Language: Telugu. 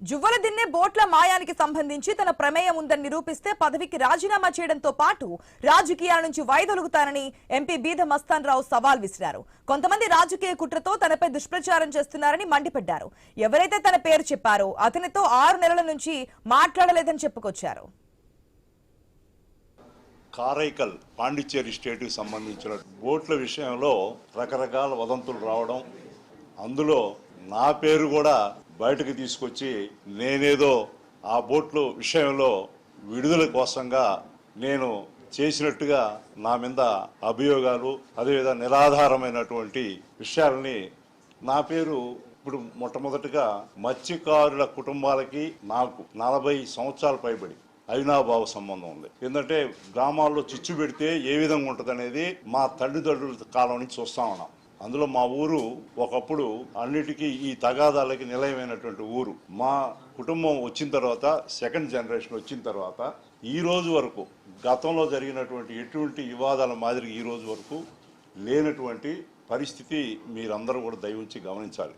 జువ్వలదిన్నె బోట్ల మాయానికి సంబంధించి తన ప్రమేయం ఉందని నిరూపిస్తే పదవికి రాజీనామా చేయడంతో పాటు రాజకీయాల నుంచి వైదొలుగుతానని ఎంపీ బీద మస్తాన్ రావు సవాల్ విసిరారు. కొంతమంది రాజకీయ కుట్రతో తనపై దుష్ప్రచారం చేస్తున్నారని మండిపడ్డారు. ఎవరైతే తన పేరు చెప్పారో అతనితో 6 నెలల నుంచి మాట్లాడలేదని చెప్పుకొచ్చారు. కారైకల్ పాండిచ్చేరి స్టేట్కి సంబంధించిన బోట్ల విషయంలో రకరకాల వదంతులు రావడం, అందులో నా పేరు కూడా బయటకు తీసుకొచ్చి నేనేదో ఆ బోట్ల విషయంలో విడుదల కోసంగా నేను చేసినట్టుగా నా మీద అభియోగాలు, అదేవిధంగా నిరాధారమైనటువంటి విషయాలని నా పేరు ఇప్పుడు మొట్టమొదటిగా మత్స్యకారుల కుటుంబాలకి నాకు 40 సంవత్సరాలు పైబడి అవినాభావ సంబంధం ఉంది. ఎందుకంటే గ్రామాల్లో చిచ్చు పెడితే ఏ విధంగా ఉంటుంది అనేది మా తల్లిదండ్రుల కాలం నుంచి చూస్తా ఉన్నాం. అందులో మా ఊరు ఒకప్పుడు అన్నిటికీ ఈ తగాదాలకి నిలయమైనటువంటి ఊరు. మా కుటుంబం వచ్చిన తర్వాత, సెకండ్ జనరేషన్ వచ్చిన తర్వాత ఈ రోజు వరకు గతంలో జరిగినటువంటి ఎటువంటి వివాదాల మాదిరి ఈ రోజు వరకు లేనటువంటి పరిస్థితి మీరందరూ కూడా దయవుంచి గమనించాలి.